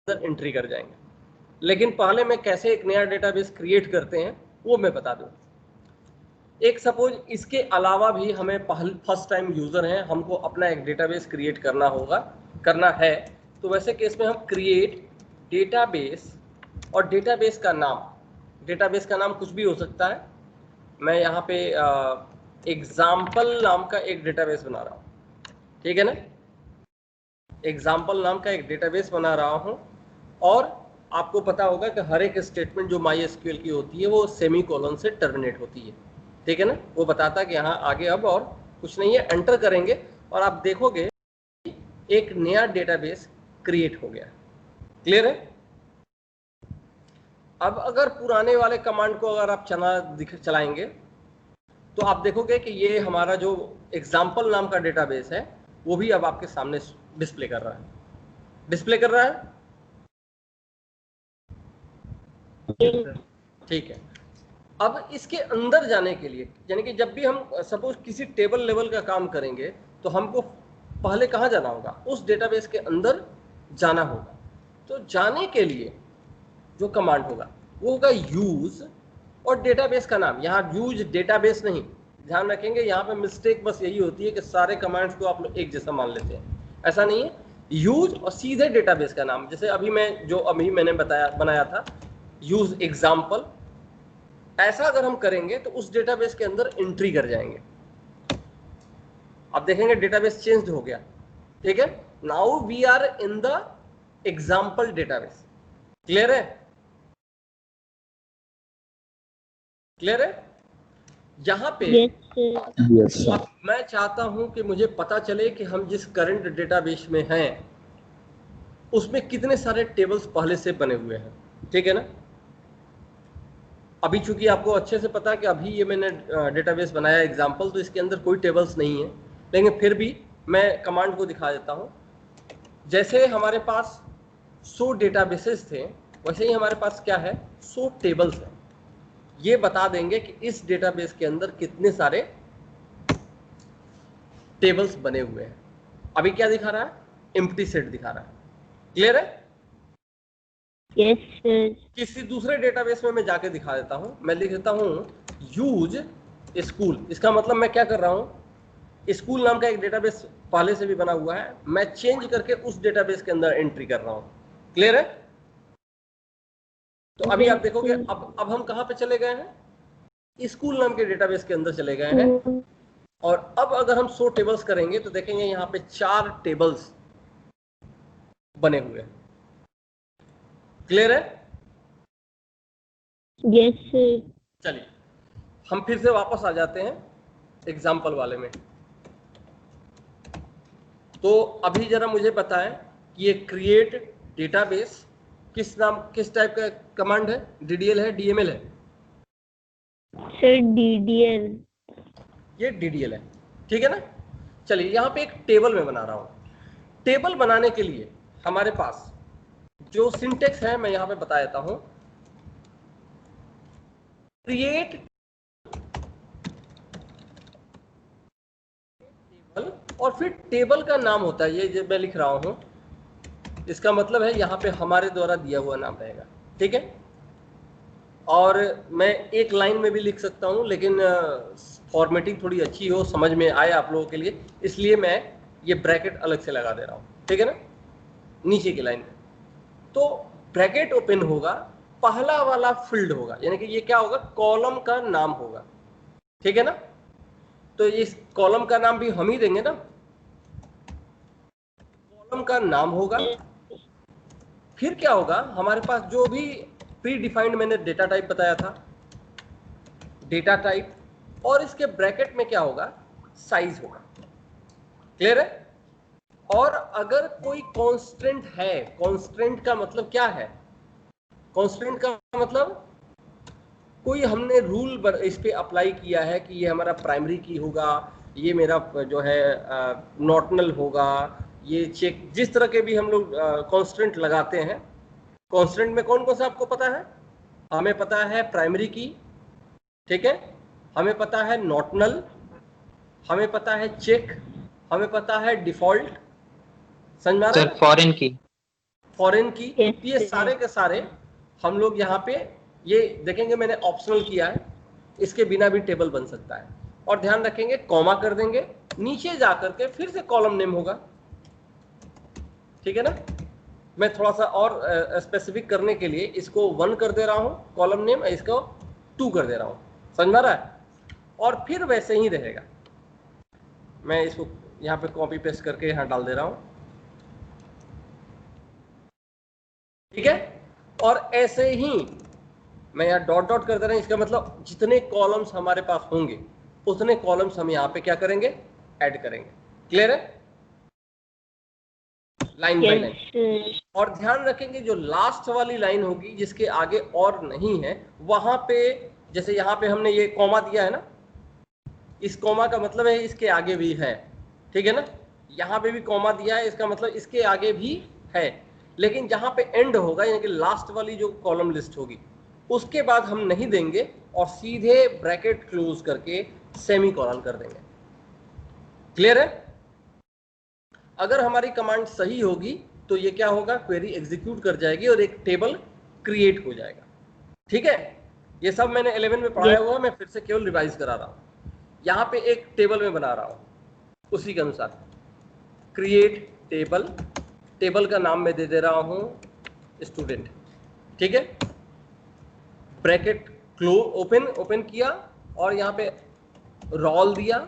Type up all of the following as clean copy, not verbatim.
Entry कर जाएंगे। लेकिन पहले मैं कैसे एक नया डेटाबेस क्रिएट करते हैं वो मैं बता दूं। एक सपोज इसके अलावा भी हमें फर्स्ट टाइम यूजर हैं, हमको अपना एक डेटाबेस क्रिएट करना है, तो वैसे केस में हम क्रिएट डेटाबेस और डेटाबेस का नाम कुछ भी हो सकता है। मैं यहाँ पे एग्जाम्पल नाम का एक डेटाबेस बना रहा हूँ, ठीक है ना। एग्जाम्पल नाम का एक डेटाबेस बना रहा हूँ और आपको पता होगा कि हर एक स्टेटमेंट जो MySQL की होती है वो सेमीकोलन से टर्मिनेट होती है, ठीक है ना। वो बताता है कि यहाँ आगे अब और कुछ नहीं है, एंटर करेंगे और आप देखोगे एक नया डेटाबेस क्रिएट हो गया। क्लियर है। अब अगर पुराने वाले कमांड को अगर आप चलाएंगे तो आप देखोगे कि ये हमारा जो एग्जाम्पल नाम का डेटाबेस है वो भी अब आपके सामने डिस्प्ले कर रहा है। ठीक है। अब इसके अंदर जाने के लिए, यानी कि जब भी हम सपोज किसी टेबल लेवल का काम करेंगे तो हमको पहले कहाँ जाना होगा, उस डेटाबेस के अंदर जाना होगा। तो जाने के लिए जो कमांड होगा वो होगा यूज और डेटाबेस का नाम। यहाँ यूज डेटाबेस नहीं, ध्यान रखेंगे यहाँ पे मिस्टेक बस यही होती है कि सारे कमांड्स को आप लोग एक जैसा मान लेते हैं, ऐसा नहीं है। यूज और सीधे डेटाबेस का नाम, जैसे अभी मैंने बनाया था यूज एग्जाम्पल, ऐसा अगर हम करेंगे तो उस डेटाबेस के अंदर एंट्री कर जाएंगे। अब देखेंगे डेटाबेस चेंज हो गया, ठीक है। Now we are in the example database. Clear है। यहां पे yes, अब मैं चाहता हूं कि मुझे पता चले कि हम जिस करंट डेटाबेस में हैं उसमें कितने सारे टेबल्स पहले से बने हुए हैं, ठीक है ना। अभी चूंकि आपको अच्छे से पता है कि अभी ये मैंने डेटाबेस बनाया एग्जाम्पल, तो इसके अंदर कोई टेबल्स नहीं है, लेकिन फिर भी मैं कमांड को दिखा देता हूं। जैसे हमारे पास 100 डेटाबेसेस थे, वैसे ही हमारे पास क्या है, 100 टेबल्स हैं। ये बता देंगे कि इस डेटाबेस के अंदर कितने सारे टेबल्स बने हुए हैं। अभी क्या दिखा रहा है, एम्प्टी सेट दिखा रहा है। क्लियर है। yes, sir. किसी दूसरे डेटाबेस में मैं जाके दिखा देता हूं। मैं लिख देता हूं यूज स्कूल। इसका मतलब मैं क्या कर रहा हूं, स्कूल नाम का एक डेटाबेस पहले से भी बना हुआ है, मैं चेंज करके उस डेटाबेस के अंदर एंट्री कर रहा हूं। क्लियर है। तो अभी आप देखोगे अब हम कहां पे चले गए हैं, स्कूल नाम के डेटाबेस के अंदर चले गए हैं। और अब अगर हम 100 टेबल्स करेंगे तो देखेंगे यहाँ पे 4 टेबल्स बने हुए हैं। क्लियर है। yes, sir. चलिए हम फिर से वापस आ जाते हैं एग्जाम्पल वाले में। तो अभी जरा मुझे बताएं कि ये क्रिएट डेटाबेस किस टाइप का कमांड है, DDL है DML है। Sir DDL। ये DDL है, ठीक है ना। चलिए यहाँ पे एक टेबल में बना रहा हूं। टेबल बनाने के लिए हमारे पास जो सिंटेक्स है मैं यहाँ पे बता देता हूं। क्रिएट टेबल और फिर टेबल का नाम होता है, ये जो मैं लिख रहा हूं इसका मतलब है यहाँ पे हमारे द्वारा दिया हुआ नाम रहेगा, ठीक है। और मैं एक लाइन में भी लिख सकता हूँ, लेकिन फॉर्मेटिंग थोड़ी अच्छी हो, समझ में आए आप लोगों के लिए, इसलिए मैं ये ब्रैकेट अलग से लगा दे रहा हूँ, ठीक है ना, नीचे की लाइन में। तो ब्रैकेट ओपन होगा, पहला वाला फील्ड होगा, यानी कि ये क्या होगा, कॉलम का नाम होगा, ठीक है ना। तो इस कॉलम का नाम भी हम ही देंगे ना, कॉलम का नाम होगा। फिर क्या होगा, हमारे पास जो भी प्री डिफाइंड मैंने डेटा टाइप बताया था, डेटा टाइप, और इसके ब्रैकेट में क्या होगा, साइज होगा। क्लियर है। और अगर कोई कांस्टेंट है, कांस्टेंट का मतलब क्या है, कांस्टेंट का मतलब कोई हमने रूल इस पे अप्लाई किया है कि ये हमारा प्राइमरी की होगा, ये मेरा जो है नॉटनल होगा, ये चेक, जिस तरह के भी हम लोग कांस्टेंट लगाते हैं। कांस्टेंट में कौन कौन सा आपको पता है, हमें पता है प्राइमरी की, ठीक है, हमें पता है नॉटनल, हमें पता है चेक, हमें पता है डिफॉल्ट। समझ में आ रहा है? सर फॉरेन की। फॉरेन की, Yes, ये sir. सारे के सारे हम लोग यहाँ पे ये देखेंगे, मैंने ऑप्शनल किया है, इसके बिना भी टेबल बन सकता है। और ध्यान रखेंगे कॉमा कर देंगे, नीचे जाकर के फिर से कॉलम नेम होगा, ठीक है ना। मैं थोड़ा सा और स्पेसिफिक करने के लिए इसको 1 कर दे रहा हूँ कॉलम नेम, इसको 2 कर दे रहा हूँ, समझ में आ रहा है। और फिर वैसे ही रहेगा, मैं इसको यहाँ पे कॉपी पेस्ट करके यहाँ डाल दे रहा हूँ, ठीक है। और ऐसे ही मैं यहाँ डॉट डॉट कर दे रहा हूँ, इसका मतलब जितने कॉलम्स हमारे पास होंगे उतने कॉलम्स हम यहाँ पे क्या करेंगे, ऐड करेंगे। क्लियर है, line by Yes, line. sir. और ध्यान रखेंगे जो लास्ट वाली लाइन होगी जिसके आगे और नहीं है, वहां पे जैसे यहाँ पे हमने ये कॉमा दिया है ना, इस कॉमा का मतलब है इसके आगे भी है, ठीक है ना। यहाँ पे भी कॉमा दिया है, इसका मतलब इसके आगे भी है। लेकिन जहाँ पे एंड होगा यानी कि लास्ट वाली जो कॉलम लिस्ट होगी उसके बाद हम नहीं देंगे और सीधे ब्रैकेट क्लोज करके सेमी कॉलन कर देंगे। क्लियर है। अगर हमारी कमांड सही होगी तो ये क्या होगा, क्वेरी एग्जीक्यूट कर जाएगी और एक टेबल क्रिएट हो जाएगा, ठीक है। ये सब मैंने 11 में पढ़ाया हुआ, मैं फिर से केवल रिवाइज करा रहा हूँ। यहाँ पे एक टेबल में बना रहा हूँ उसी के अनुसार, क्रिएट टेबल, टेबल का नाम मैं दे दे रहा हूँ स्टूडेंट, ठीक है। ब्रैकेट क्लोज ओपन किया और यहाँ पे रोल दिया,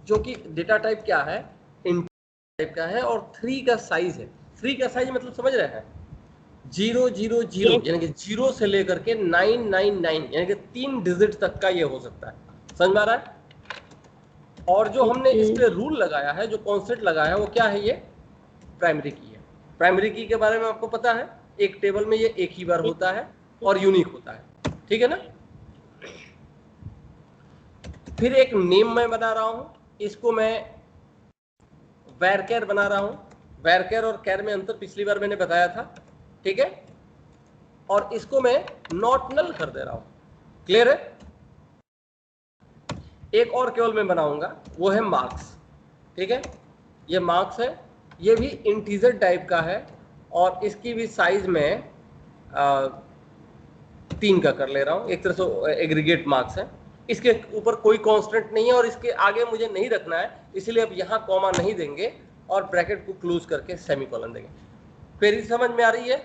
जो कि डेटा टाइप क्या है, इंट टाइप का है, और 3 का साइज है। 3 का साइज मतलब समझ रहे हैं, 000 यानी कि 0 से लेकर के 999 यानी कि 3 डिजिट तक का ये हो सकता है, समझ में आ रहा है। और जो हमने इस पे रूल लगाया है, जो कॉन्सेप्ट लगाया है, वो क्या है, ये प्राइमरी की है। प्राइमरी की के बारे में आपको पता है, एक टेबल में ये एक ही बार होता है और यूनिक होता है, ठीक है ना। फिर एक नेम मैं बना रहा हूं, इसको मैं वैरकेर बना रहा हूं। वैरकेर और कैर में अंतर पिछली बार मैंने बताया था, ठीक है। और इसको मैं नॉट नल कर दे रहा हूं। क्लियर है। एक और केवल मैं बनाऊंगा, वो है मार्क्स, ठीक है। ये मार्क्स है, ये भी इंटीजर टाइप का है और इसकी भी साइज में 3 का कर ले रहा हूं, एक तरह से एग्रीगेट मार्क्स है। इसके ऊपर कोई कांस्टेंट नहीं है और इसके आगे मुझे नहीं रखना है, इसलिए अब यहाँ कॉमा नहीं देंगे और ब्रैकेट को क्लोज करके सेमीकोलन देंगे। क्वेरी समझ में आ रही है?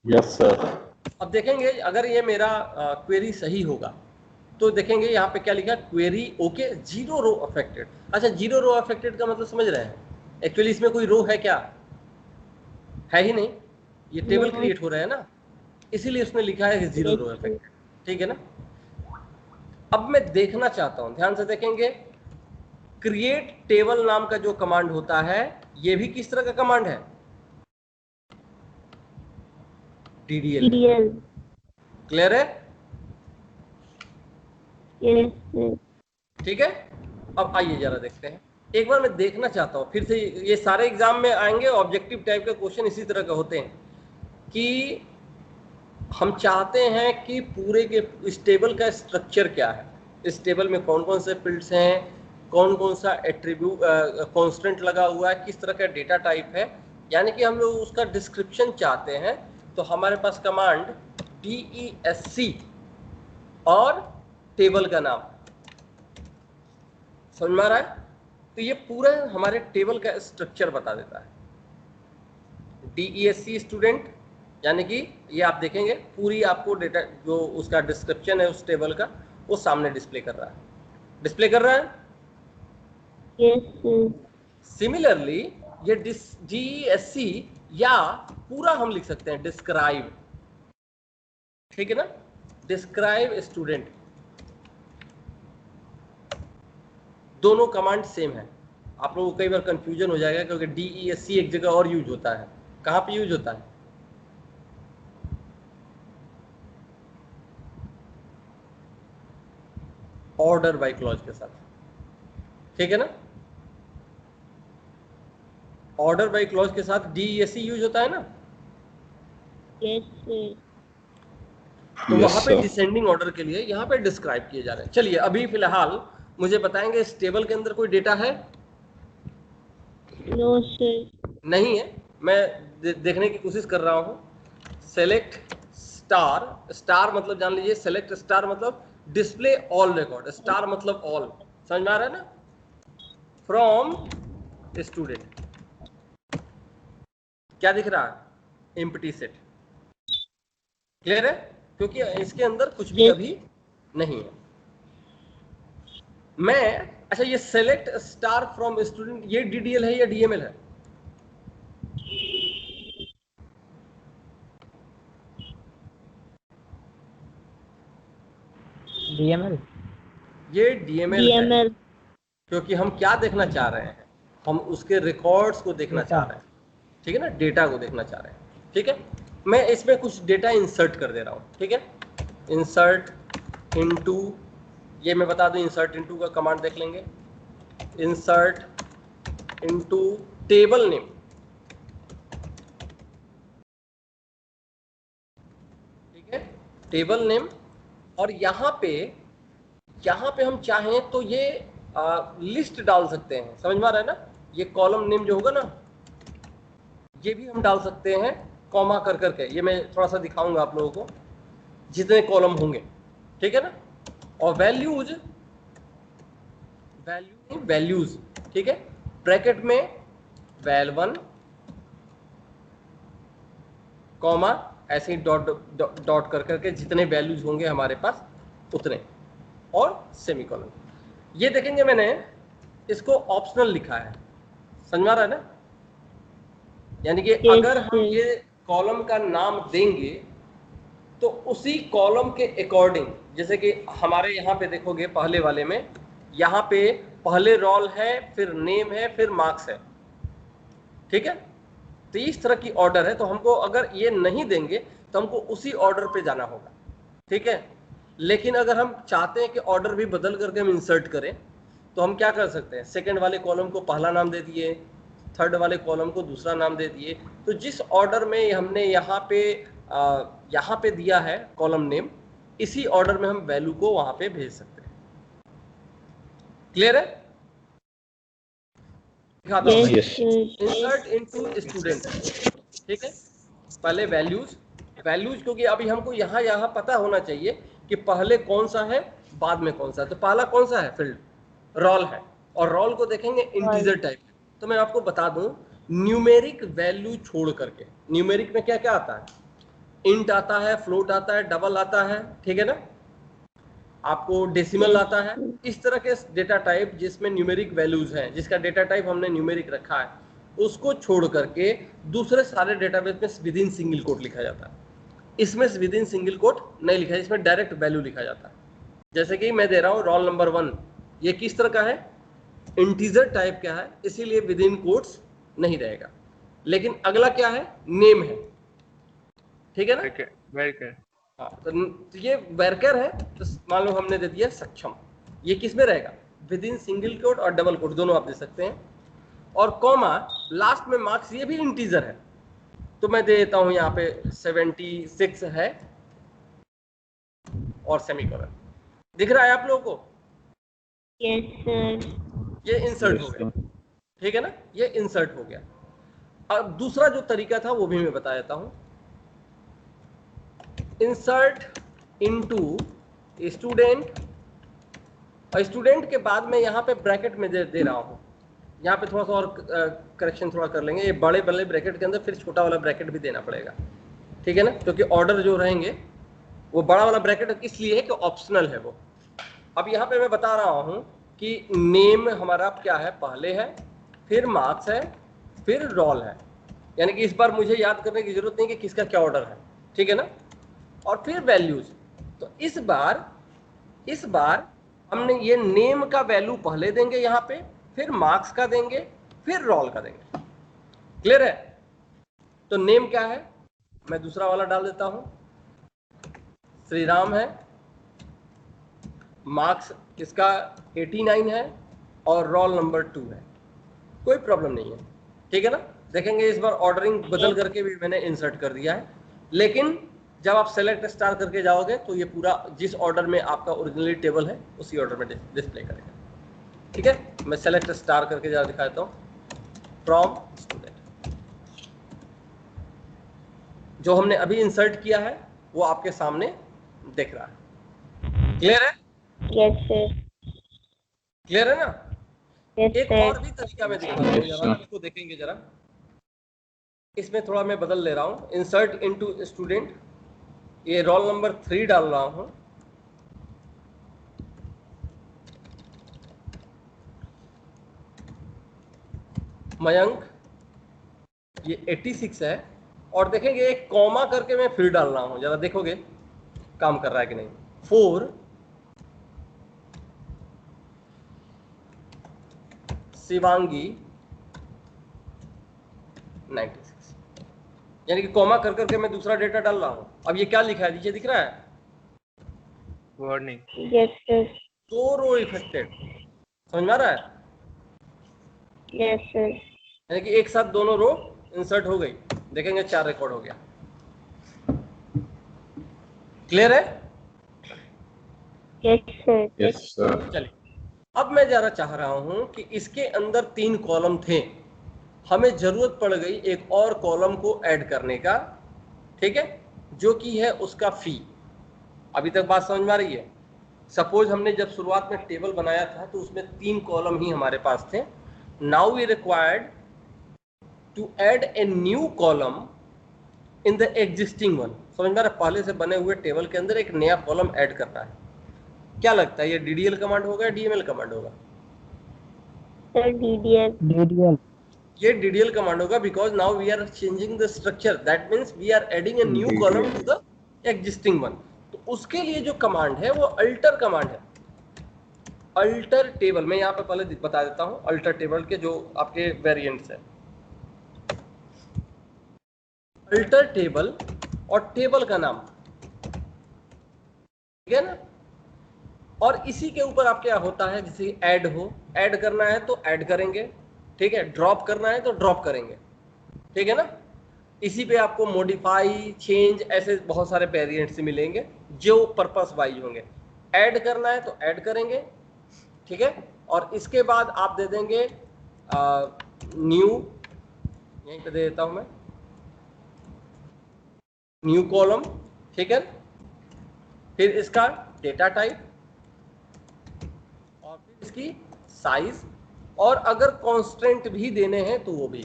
Yes sir. अब देखेंगे अगर ये मेरा क्वेरी सही होगा तो देखेंगे यहाँ पे क्या लिखा, क्वेरी ओके 0 रो अफेक्टेड। अच्छा, 0 रो अफेक्टेड का मतलब समझ रहे हैं, एक्चुअली इसमें कोई रो है क्या, है ही नहीं, ये टेबल क्रिएट हो रहा है ना, इसीलिए उसने लिखा है 0 रो अफेक्टेड, ठीक है ना। अब मैं देखना चाहता हूं, ध्यान से देखेंगे, क्रिएट टेबल नाम का जो कमांड होता है ये भी किस तरह का कमांड है, DDL। क्लियर है? Yes, ठीक है। अब आइए जरा देखते हैं, एक बार मैं देखना चाहता हूं फिर से, ये सारे एग्जाम में आएंगे, ऑब्जेक्टिव टाइप के क्वेश्चन इसी तरह के होते हैं कि हम चाहते हैं कि पूरे के इस टेबल का स्ट्रक्चर क्या है, इस टेबल में कौन कौन से फील्ड्स हैं, कौन कौन सा एट्रीब्यूट कांस्टेंट लगा हुआ है, किस तरह का डेटा टाइप है, यानी कि हम लोग उसका डिस्क्रिप्शन चाहते हैं। तो हमारे पास कमांड DESC और टेबल का नाम, समझ में आ रहा है। तो ये पूरा हमारे टेबल का स्ट्रक्चर बता देता है। DESC स्टूडेंट, यानी कि ये आप देखेंगे पूरी आपको डेटा जो उसका डिस्क्रिप्शन है उस टेबल का वो सामने डिस्प्ले कर रहा है, डिस्प्ले कर रहा है। yes, सिमिलरली ये DESC या पूरा हम लिख सकते हैं डिस्क्राइब, ठीक है ना, डिस्क्राइब स्टूडेंट, दोनों कमांड सेम है। आप लोगों को कई बार कंफ्यूजन हो जाएगा क्योंकि DESC एक जगह और यूज होता है, कहाँ पे यूज होता है, ऑर्डर बाय क्लॉज के साथ, ठीक है ना। ऑर्डर बाय क्लॉज के साथ DESC यूज होता है ना, yes, तो Yes, वहां पे sir. डिसेंडिंग ऑर्डर के लिए यहाँ पे डिस्क्राइब किए जा रहे हैं। चलिए अभी फिलहाल मुझे बताएंगे इस टेबल के अंदर कोई डेटा है, नो सर। नहीं है, मैं देखने की कोशिश कर रहा हूँ। सेलेक्ट स्टार, स्टार मतलब जान लीजिए, सेलेक्ट स्टार मतलब डिस्प्ले ऑल रिकॉर्ड, स्टार मतलब ऑल, समझ में आ रहा है ना? फ्रॉम स्टूडेंट क्या दिख रहा है? Empty set. क्लियर है? क्योंकि इसके अंदर कुछ भी Yes. अभी नहीं है। मैं अच्छा, ये सेलेक्ट स्टार फ्रॉम स्टूडेंट ये डीडीएल है या डीएमएल है? डीएमएल। ये डीएमएल है, DML. क्योंकि हम क्या देखना चाह रहे हैं? हम उसके रिकॉर्ड्स को देखना डेटा। चाह रहे हैं, ठीक है ना? डेटा को देखना चाह रहे हैं, ठीक है? मैं इसमें कुछ डेटा इंसर्ट कर दे रहा हूँ, ठीक है? इंसर्ट इनटू, ये मैं बता दूं, इंसर्ट इनटू का कमांड देख लेंगे। इंसर्ट इनटू टेबल नेम, ठीक है? Table name. और यहाँ पे हम चाहें तो ये लिस्ट डाल सकते हैं, समझ में आ रहा है ना? ये कॉलम नेम जो होगा ना, ये भी हम डाल सकते हैं कॉमा कर करके। ये मैं थोड़ा सा दिखाऊंगा आप लोगों को, जितने कॉलम होंगे, ठीक है ना? और वैल्यूज, ठीक है? ब्रैकेट में val1 कॉमा ऐसे ही डॉट डॉट कर करके जितने वैल्यूज होंगे हमारे पास उतने, और सेमीकोलन। ये देखेंगे मैंने इसको ऑप्शनल लिखा है, समझ में आ रहा है ना? यानी कि अगर हम ये कॉलम का नाम देंगे तो उसी कॉलम के अकॉर्डिंग, जैसे कि हमारे यहाँ पे देखोगे पहले वाले में, यहाँ पे पहले रोल है, फिर नेम है, फिर मार्क्स है, ठीक है? तो इस तरह की ऑर्डर है। तो हमको अगर ये नहीं देंगे तो हमको उसी ऑर्डर पे जाना होगा, ठीक है? लेकिन अगर हम चाहते हैं कि ऑर्डर भी बदल करके हम इंसर्ट करें, तो हम क्या कर सकते हैं? सेकंड वाले कॉलम को पहला नाम दे दिए, थर्ड वाले कॉलम को दूसरा नाम दे दिए। तो जिस ऑर्डर में हमने यहाँ पे दिया है कॉलम नेम, इसी ऑर्डर में हम वैल्यू को वहां पे भेज सकते हैं। क्लियर है? दिखाता हूं मैं। इंसर्ट इनटू स्टूडेंट, ठीक है? पहले वैल्यूज, क्योंकि अभी हमको यहाँ पता होना चाहिए कि पहले कौन सा है, बाद में कौन सा है। तो पहला कौन सा है? फील्ड रोल है, और रोल को देखेंगे इंटीजर टाइप। तो मैं आपको बता दूं, न्यूमेरिक वैल्यू छोड़ करके, न्यूमेरिक में क्या क्या आता है? इंट आता है, फ्लोट आता है, डबल आता है, ठीक है ना? आपको डेसिमल आता है। इस तरह के डेटा टाइप जिसमें न्यूमेरिक वैल्यूज हैं, जिसका डेटा टाइप हमने न्यूमेरिक रखा है, उसको छोड़ करके दूसरे सारे डेटाबेस में विद इन सिंगल कोट लिखा जाता है। इसमें विद इन सिंगल कोट नहीं लिखा है, इसमें डायरेक्ट वैल्यू लिखा जाता है। जैसे कि मैं दे रहा हूँ रोल नंबर 1, ये किस तरह का है? इंटीजर टाइप का है, इसीलिए विद इन कोट्स नहीं रहेगा। लेकिन अगला क्या है? नेम है, ठीक है ना? हाँ, तो ये वर्कर है, तो मान लो हमने दे दिया सक्षम, ये किस में रहेगा? विद इन सिंगल कोट और डबल कोट दोनों आप दे सकते हैं। और कॉमा लास्ट में मार्क्स, ये भी इंटीजर है, तो मैं दे देता हूं यहाँ पे 76 है, और सेमीकोलन। दिख रहा है आप लोगों को? Yes, sir. ये इंसर्ट हो गया, ठीक है ना? ये इंसर्ट हो गया। अब दूसरा जो तरीका था वो भी मैं बता देता हूं। इंसर्ट इनटू स्टूडेंट, और स्टूडेंट के बाद मैं यहाँ पे ब्रैकेट में दे रहा हूँ। यहाँ पे थोड़ा सा और करेक्शन थोड़ा कर लेंगे, ये बड़े बड़े ब्रैकेट के अंदर फिर छोटा वाला ब्रैकेट भी देना पड़ेगा, ठीक है ना? क्योंकि ऑर्डर जो रहेंगे वो बड़ा वाला ब्रैकेट इसलिए है कि ऑप्शनल है वो। अब यहाँ पे मैं बता रहा हूँ कि नेम हमारा क्या है? पहले है, फिर मार्क्स है, फिर रोल है। यानी कि इस बार मुझे याद करने की जरूरत नहीं कि किसका क्या ऑर्डर है, ठीक है ना? और फिर वैल्यूज। तो इस बार हमने ये नेम का वैल्यू पहले देंगे यहाँ पे, फिर मार्क्स का देंगे, फिर रोल का देंगे। क्लियर है? तो नेम क्या है? मैं दूसरा वाला डाल देता हूं, श्री राम है। मार्क्स इसका 89 है, और रोल नंबर 2 है। कोई प्रॉब्लम नहीं है, ठीक है ना? देखेंगे इस बार ऑर्डरिंग बदल करके भी मैंने इंसर्ट कर दिया है। लेकिन जब आप सेलेक्ट स्टार करके जाओगे तो ये पूरा जिस ऑर्डर में आपका ओरिजिनली टेबल है उसी ऑर्डर में डिस्प्ले करेगा, ठीक है? मैं सेलेक्ट स्टार करके जरा दिखा देता हूँ। From student. जो हमने अभी इंसर्ट किया है वो आपके सामने दिख रहा है। क्लियर है? Yes sir. क्लियर है ना? यस एक सर। और भी तरीका मैं दिखाता हूँ जरा, इसको देखेंगे जरा। इसमें थोड़ा मैं बदल ले रहा हूँ, इंसर्ट इनटू स्टूडेंट, ये रोल नंबर 3 डाल रहा हूँ। मयंक, ये 86 है, और देखेंगे एक कॉमा करके मैं फिर डाल रहा हूँ, जरा देखोगे काम कर रहा है कि नहीं। 4 शिवांगी 96, यानी कि कॉमा कर करके मैं दूसरा डेटा डाल रहा हूँ। अब ये क्या लिखा है नीचे दिख रहा है? वार्निंग। Yes sir. 2 रो इफेक्टेड, समझ में आ रहा है? Yes sir. यानी कि एक साथ दोनों रो इंसर्ट हो गई, देखेंगे 4 रिकॉर्ड हो गया। क्लियर है? Yes sir. Yes sir. चलिए, अब मैं जरा चाह रहा हूं कि इसके अंदर 3 कॉलम थे, हमें जरूरत पड़ गई एक और कॉलम को ऐड करने का, ठीक है, जो कि है उसका फी। अभी तक बात समझ में आ रही है? सपोज हमने जब शुरुआत में टेबल बनाया था तो उसमें 3 कॉलम ही हमारे पास थे। Now we required to add a new column in the existing one. समझ में आ रहा है? पहले से बने हुए टेबल के अंदर एक नया कॉलम ऐड करना है। क्या लगता है, ये DDL कमांड होगा या DML कमांड होगा? Sir DDL। ये DDL कमांड होगा, because now we are changing the structure, that means we are adding a new column to the existing one. तो उसके लिए जो कमांड है वो अल्टर कमांड है। अल्टर टेबल, मैं यहाँ पे पहले बता देता हूँ अल्टर टेबल के जो आपके वेरिएंट्स है। अल्टर टेबल और टेबल का नाम, ठीक है ना? और इसी के ऊपर आप क्या होता है, जैसे ऐड हो, ऐड करना है तो ऐड करेंगे, ठीक है, ड्रॉप करना है तो ड्रॉप करेंगे, ठीक है ना? इसी पे आपको मॉडिफाई, चेंज, ऐसे बहुत सारे वेरिएंट्स मिलेंगे जो पर्पस वाइज होंगे। ऐड करना है तो ऐड करेंगे, ठीक है, और इसके बाद आप दे देंगे न्यू, यहीं पे दे देता हूं मैं न्यू कॉलम, ठीक है, फिर इसका डेटा टाइप और फिर इसकी साइज, और अगर कांस्टेंट भी देने हैं तो वो भी।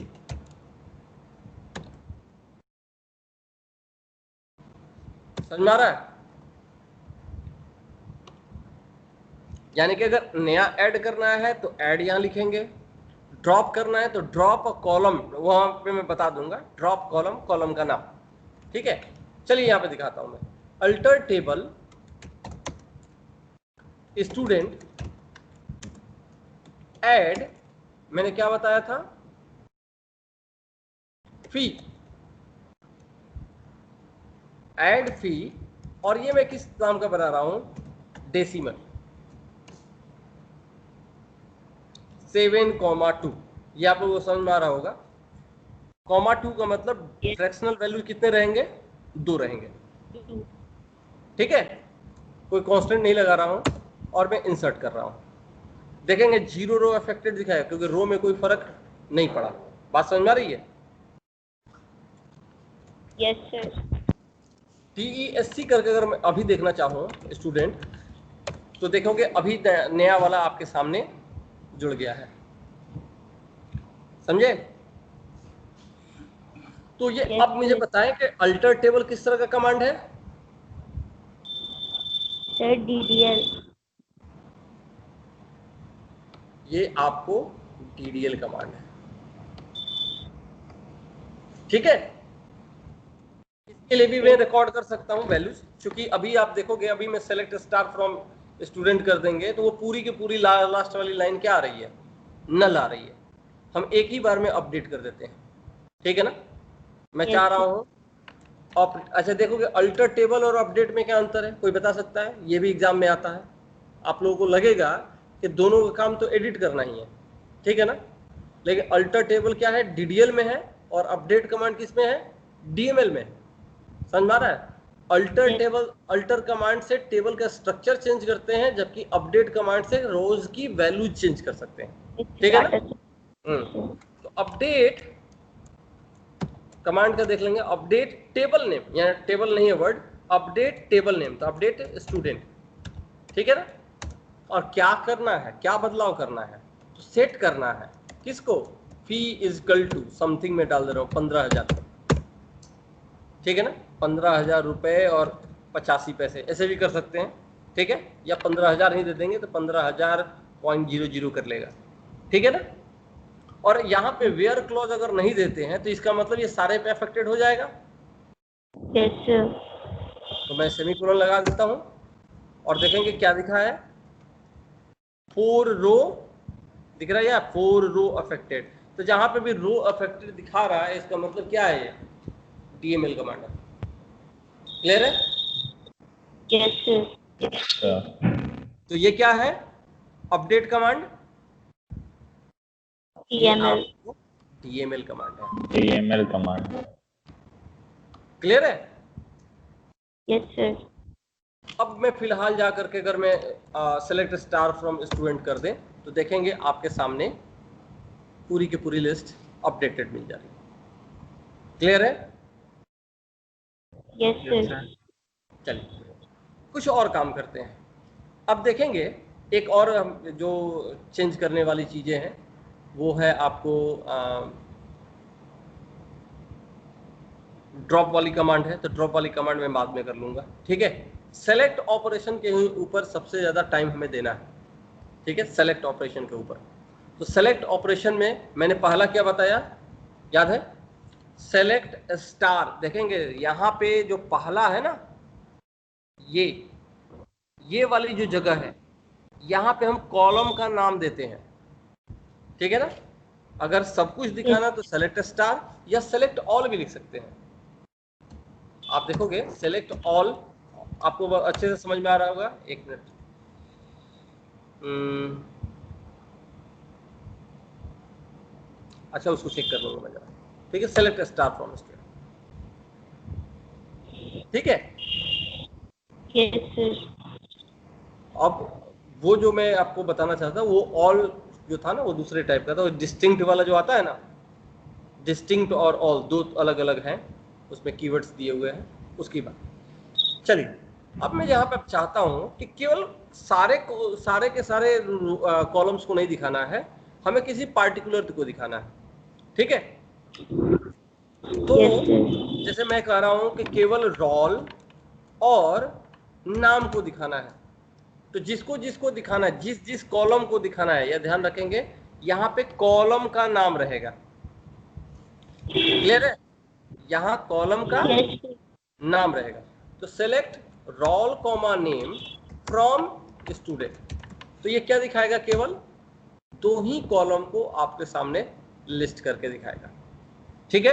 समझ में आ रहा है? यानी कि अगर नया ऐड करना है तो ऐड यहां लिखेंगे, ड्रॉप करना है तो ड्रॉप कॉलम, वहां पे मैं बता दूंगा ड्रॉप कॉलम, कॉलम का नाम, ठीक है। चलिए यहां पे दिखाता हूं मैं। अल्टर टेबल स्टूडेंट ऐड, मैंने क्या बताया था, फी, ऐड फी, और ये मैं किस नाम का बना रहा हूं, डेसिमल 7,2। ये आप लोगों को समझ में आ रहा होगा। कॉमा 2 का मतलब फ्रैक्शनल वैल्यू कितने रहेंगे, 2 रहेंगे, ठीक है। कोई कांस्टेंट नहीं लगा रहा हूं और मैं इंसर्ट कर रहा हूं। देखेंगे 0 रो अफेक्टेड दिखाया, क्योंकि रो में कोई फर्क नहीं पड़ा। बात समझ में आ रही है? Yes sir. TESC करके अगर मैं अभी देखना चाहूँ स्टूडेंट, तो देखोगे अभी नया वाला आपके सामने जुड़ गया है, समझे? तो ये Yes, अब मुझे sir. बताएं कि अल्टर टेबल किस तरह का कमांड है? Sir DDL। ये आपको DDL कमांड है, ठीक है। इसके लिए भी मैं रिकॉर्ड कर सकता हूँ वैल्यूज, क्योंकि अभी आप देखोगे, अभी मैं सेलेक्ट स्टार फ्रॉम स्टूडेंट कर देंगे तो वो पूरी की पूरी लास्ट वाली लाइन क्या आ रही है, नल आ रही है। हम एक ही बार में अपडेट कर देते हैं, ठीक है ना। मैं Yes, चाह रहा sir. हूँ अच्छा देखोगे अल्टर टेबल और अपडेट में क्या अंतर है, कोई बता सकता है? ये भी एग्जाम में आता है। आप लोगों को लगेगा कि दोनों का काम तो एडिट करना ही है, ठीक है ना, लेकिन अल्टर टेबल क्या है, DDL में है, और अपडेट कमांड किस में है, DML में है। समझ में आ रहा है? Alter Yes. Table, alter command से टेबल का स्ट्रक्चर चेंज करते हैं, जबकि अपडेट कमांड से रोज की वैल्यू चेंज कर सकते हैं, ठीक है ना। तो अपडेट कमांड का देख लेंगे, अपडेट टेबल नेम, या टेबल नहीं है वर्ड, अपडेट टेबल नेम, तो अपडेट स्टूडेंट, ठीक है ना। और क्या करना है, क्या बदलाव करना है, तो सेट करना है किसको, fee is equal to something में डाल दे रहा हूँ 15,000, ठीक है ना, 15,000 रुपए और 85 पैसे, ऐसे भी कर सकते हैं, ठीक है, या 15,000 ही दे देंगे तो 15,000.00 कर लेगा, ठीक है ना। और यहाँ पे वेयर क्लॉज अगर नहीं देते हैं तो इसका मतलब ये सारे पे अफेक्टेड हो जाएगा। Yes sir. तो मैं सेमीकोलन लगा देता हूँ और देखेंगे क्या दिखा है, 4 रो दिख रहा है या 4 रो अफेक्टेड। तो जहां पे भी रो अफेक्टेड दिखा रहा है इसका मतलब क्या है, ये डीएमएल कमांड है। क्लियर है? Yes sir. तो ये क्या है, update command, DML. DML command है, डीएमएल कमांड। क्लियर है? Yes sir. अब मैं फिलहाल जा करके अगर मैं सेलेक्ट स्टार फ्रॉम स्टूडेंट कर दें तो देखेंगे आपके सामने पूरी की पूरी लिस्ट अपडेटेड मिल जा रही है। क्लियर है? Yes sir. चलिए कुछ और काम करते हैं। अब देखेंगे एक और जो चेंज करने वाली चीजें हैं वो है आपको ड्रॉप वाली कमांड है, तो ड्रॉप वाली कमांड मैं बाद में कर लूंगा, ठीक है। सेलेक्ट ऑपरेशन के ऊपर सबसे ज्यादा टाइम हमें देना है, ठीक है, सेलेक्ट ऑपरेशन के ऊपर। तो सेलेक्ट ऑपरेशन में मैंने पहला क्या बताया, याद है, सेलेक्ट स्टार। देखेंगे यहाँ पे जो पहला है ना, ये वाली जो जगह है यहाँ पे हम कॉलम का नाम देते हैं, ठीक है ना। अगर सब कुछ दिखाना तो सेलेक्ट स्टार या सेलेक्ट ऑल भी लिख सकते हैं। आप देखोगे सेलेक्ट ऑल आपको अच्छे से समझ में आ रहा होगा। एक मिनट, अच्छा उसको चेक कर लूंगा मैं जरा, ठीक है, सेलेक्ट स्टार फ्रॉम स्टूडेंट, ठीक है। Yes sir. अब वो जो मैं आपको बताना चाहता हूँ वो ऑल जो था ना वो दूसरे टाइप का था, वो डिस्टिंक्ट वाला जो आता है ना, डिस्टिंक्ट और ऑल दो अलग अलग हैं, उसमें कीवर्ड्स दिए हुए हैं, उसकी बात। चलिए अब मैं यहाँ पे चाहता हूँ कि केवल सारे के सारे कॉलम्स को नहीं दिखाना है, हमें किसी पार्टिकुलर को दिखाना है, ठीक है। तो जैसे मैं कह रहा हूँ कि केवल रोल और नाम को दिखाना है, तो जिसको जिसको दिखाना है, जिस जिस कॉलम को दिखाना है, यह ध्यान रखेंगे यहाँ पे कॉलम का नाम रहेगा। क्लियर है? यहाँ कॉलम का नाम रहेगा। तो select roll comma name from student, तो ये क्या दिखाएगा, केवल 2 ही कॉलम को आपके सामने लिस्ट करके दिखाएगा, ठीक है।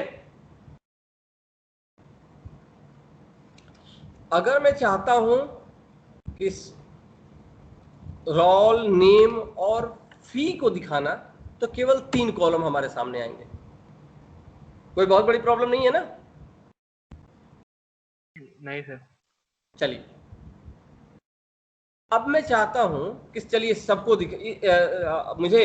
अगर मैं चाहता हूं कि रोल नेम और फी को दिखाना तो केवल 3 कॉलम हमारे सामने आएंगे। कोई बहुत बड़ी प्रॉब्लम नहीं है ना? नहीं सर। चलिए अब मैं चाहता हूं कि चलिए सबको मुझे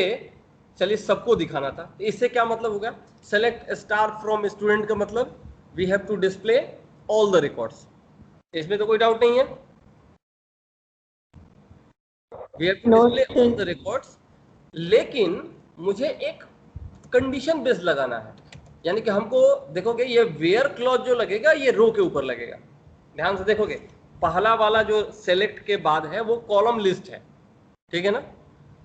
चलिए सबको दिखाना था, तो इससे क्या मतलब होगा, सेलेक्ट स्टार फ्रॉम स्टूडेंट का मतलब we have to display all the records, इसमें तो कोई डाउट नहीं है, we have to display all the records. लेकिन मुझे एक कंडीशन बेस्ड लगाना है, यानी कि हमको देखोगे ये वेयर क्लॉज जो लगेगा ये रो के ऊपर लगेगा। ध्यान से देखोगे पहला वाला जो सेलेक्ट के बाद है वो कॉलम लिस्ट है, ठीक है ना,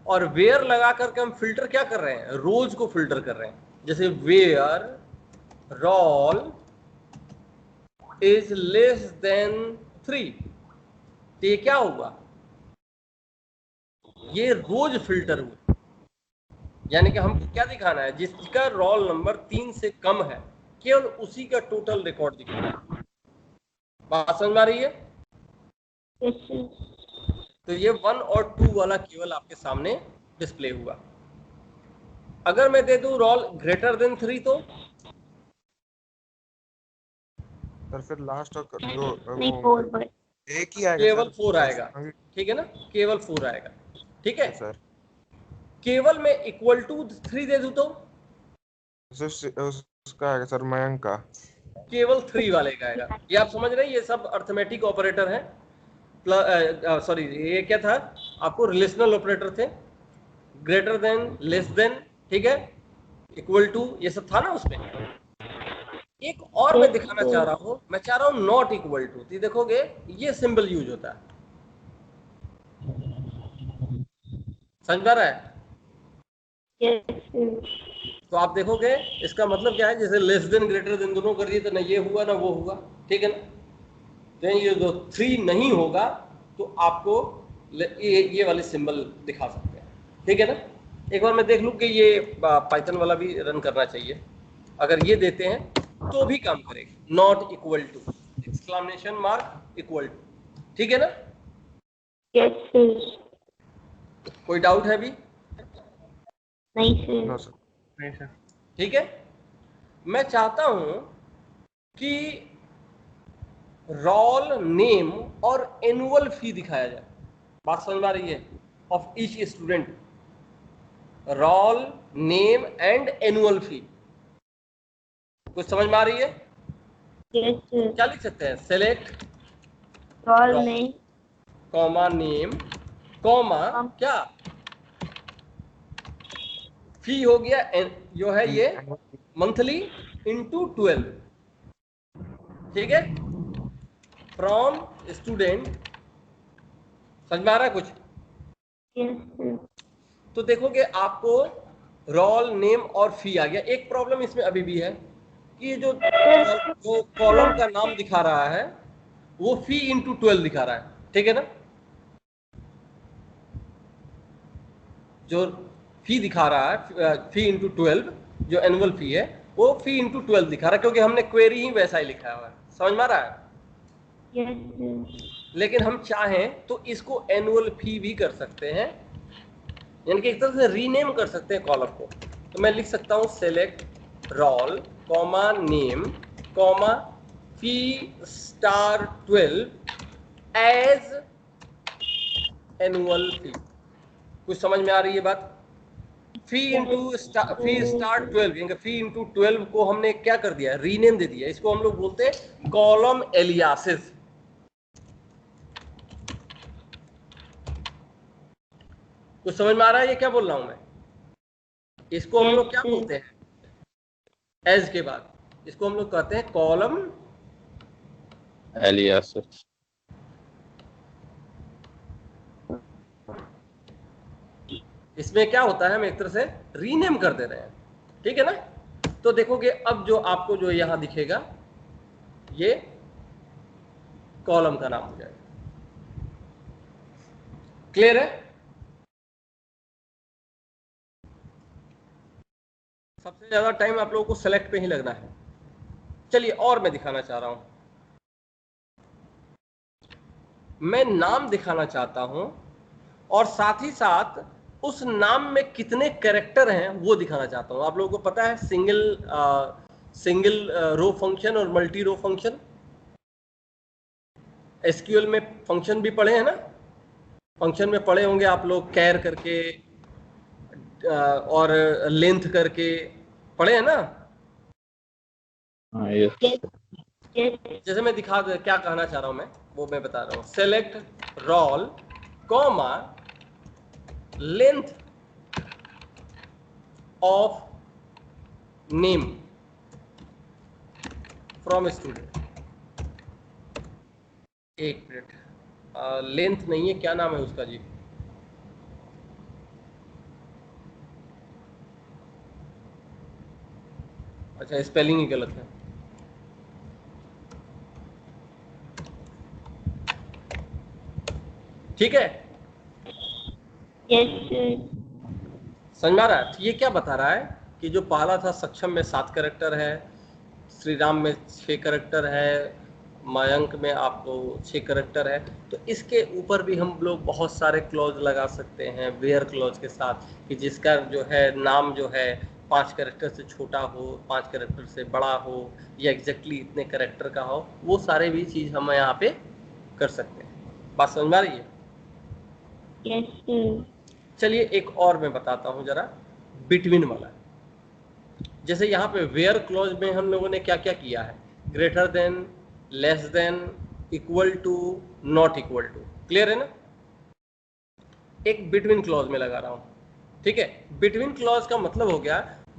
और वेयर लगा करके हम फिल्टर क्या कर रहे हैं, रोज को फिल्टर कर रहे हैं। जैसे where roll is less than 3, तो ये क्या होगा, ये रोज फिल्टर हुआ, यानी कि हमको क्या दिखाना है, जिसका रोल नंबर 3 से कम है केवल उसी का टोटल रिकॉर्ड दिखाना है। बात समझ में आ रही है? तो ये 1 और 2 वाला केवल आपके सामने डिस्प्ले हुआ। अगर मैं दे दूं रोल ग्रेटर देन 3 तो सर फिर लास्ट और नहीं 4 एक ही आएगा, केवल सर 4 आएगा, ठीक है ना, केवल 4 आएगा, ठीक है सर। केवल मैं इक्वल टू 3 दे दूं तो उसका आएगा सर, मयंक का। केवल 3 वाले का आएगा। ये आप समझ रहे हैं, ये सब अर्थमेटिक ऑपरेटर है। सॉरी, ये क्या था आपको, रिलेशनल ऑपरेटर थे, ग्रेटर देन, लेस देन, ठीक है, इक्वल टू, ये सब था ना उसमें। एक और मैं दिखाना चाह रहा हूं, मैं चाह रहा हूं नॉट इक्वल टू। तो देखोगे ये सिंबल यूज होता है, समझ पा रहा है? Yes, sir. तो आप देखोगे इसका मतलब क्या है, जैसे लेस देन ग्रेटर देन दोनों कर दिए तो ना ये हुआ ना वो हुआ, ठीक है ना। तो ये जो 3 नहीं होगा तो आपको ये वाले सिंबल दिखा सकते हैं, ठीक है ना। एक बार मैं देख लूं कि ये पाइथन वाला भी रन करना चाहिए। अगर ये देते हैं तो भी काम करेगा, not equal to, exclamation mark equal to, ठीक है ना। Yes, sir. कोई डाउट है अभी? नहीं नो सर। सर। नहीं सर। ठीक है, मैं चाहता हूं कि रोल नेम और एनुअल फी दिखाया जाए। बात समझ में आ रही है? Of each student, roll name and annual fee. कुछ समझ में आ रही है? Yes, sir. क्या लिख सकते हैं, select Roll name. Comma name comma क्या, फी हो गया जो है ये मंथली इंटू 12, ठीक है, फ्रॉम स्टूडेंट। समझ में आ रहा है कुछ? Yes, sir. तो देखोगे आपको रोल नेम और फी आ गया। एक प्रॉब्लम इसमें अभी भी है कि जो कॉलम का नाम दिखा रहा है वो फी इंटू 12 दिखा रहा है, ठीक है ना। जो फी दिखा रहा है फी इंटू 12, जो एनुअल फी है वो फी इंटू 12 दिखा रहा है, क्योंकि हमने क्वेरी ही वैसा ही लिखा हुआ है। समझ में आ रहा है? Yes, sir. लेकिन हम चाहें तो इसको एनुअल फी भी कर सकते हैं, यानी कि एक तरह से रीनेम कर सकते हैं कॉलम को। तो मैं लिख सकता हूं select roll comma name comma fee star 12 as annual fee. कुछ समझ में आ रही है बात? फी इंटू फी स्टार 12, यानी फी इंटू 12 को हमने क्या कर दिया, रीनेम दे दिया। इसको हम लोग बोलते हैं कॉलम एलियासिस। कुछ समझ में आ रहा है ये क्या बोल रहा हूं मैं? इसको हम लोग क्या बोलते हैं, एज के बाद इसको हम लोग कहते हैं कॉलम एलियासिस। इसमें क्या होता है, हम एक तरह से रीनेम कर दे रहे हैं, ठीक है ना। तो देखोगे अब जो आपको जो यहां दिखेगा ये कॉलम का नाम हो जाएगा। क्लियर है? सबसे ज्यादा टाइम आप लोगों को सेलेक्ट पे ही लगना है। चलिए और मैं दिखाना चाह रहा हूं, मैं नाम दिखाना चाहता हूं और साथ ही साथ उस नाम में कितने कैरेक्टर हैं वो दिखाना चाहता हूं। आप लोगों को पता है सिंगल रो फंक्शन और मल्टी रो फंक्शन, एसक्यूएल में फंक्शन भी पढ़े हैं ना। फंक्शन में पढ़े होंगे आप लोग, कैर करके और लेंथ करके पढ़े हैं ना। जैसे मैं क्या कहना चाह रहा हूं मैं, वो मैं बता रहा हूं। Select roll comma length of name from student. एक मिनट, लेंथ नहीं है, क्या नाम है उसका जी? अच्छा, स्पेलिंग ही गलत है। ठीक है, Yes, sir. समझ में आ रहा है? तो ये क्या बता रहा है कि जो पहला था सक्षम में 7 कैरेक्टर है, श्री राम में 6 कैरेक्टर है, मयंक में आपको 6 कैरेक्टर है। तो इसके ऊपर भी हम लोग बहुत सारे क्लॉज लगा सकते हैं वेयर क्लॉज के साथ, कि जिसका जो है नाम जो है 5 कैरेक्टर से छोटा हो, 5 कैरेक्टर से बड़ा हो, या एग्जैक्टली इतने कैरेक्टर का हो, वो सारे भी चीज़ हम यहाँ पे कर सकते हैं। बात समझ में आ रही है? Yes, sir. चलिए एक और मैं बताता हूँ जरा, बिटवीन वाला। जैसे यहाँ पे वेयर क्लॉज में हम लोगों ने क्या क्या किया है, greater than, less than, equal to, not equal to, clear है ना। एक बिटवीन क्लॉज में लगा रहा हूं, ठीक है। बिटवीन क्लॉज का मतलब हो गया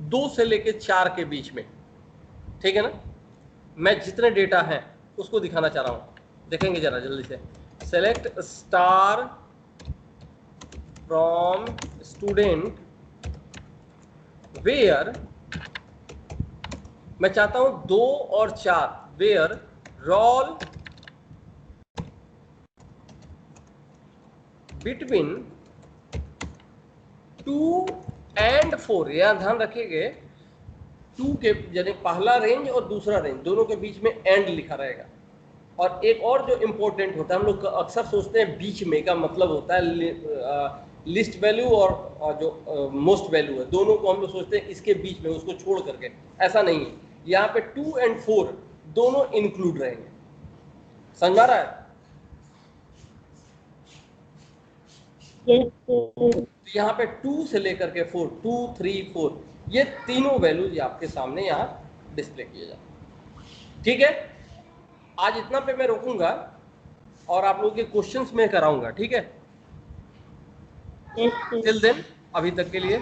2 से लेके 4 के बीच में, ठीक है ना। मैं जितने डेटा हैं उसको दिखाना चाह रहा हूं, देखेंगे जरा जल्दी से। Select star from student where, मैं चाहता हूं 2 और 4, वेयर रोल बिटवीन 2 एंड 4। यहां ध्यान रखिएगा 2 के यानी पहला रेंज और दूसरा रेंज दोनों के बीच में एंड लिखा रहेगा। और एक और जो इंपॉर्टेंट होता है, हम लोग अक्सर सोचते हैं बीच में का मतलब होता है लिस्ट वैल्यू और जो मोस्ट वैल्यू है, दोनों को हम लोग सोचते हैं इसके बीच में, उसको छोड़ करके। ऐसा नहीं है, यहाँ पे 2 एंड 4 दोनों इंक्लूड रहेंगे, समझ आ रहा है। Yes, sir. तो यहाँ पे 2 से लेकर के 4, 2, 3, 4, ये तीनों वैल्यूज आपके सामने यहाँ डिस्प्ले किए जाते हैं, ठीक है। आज इतना पे मैं रोकूंगा और आप लोगों के क्वेश्चंस में कराऊंगा, ठीक है। Yes, sir. टिल देन, अभी तक के लिए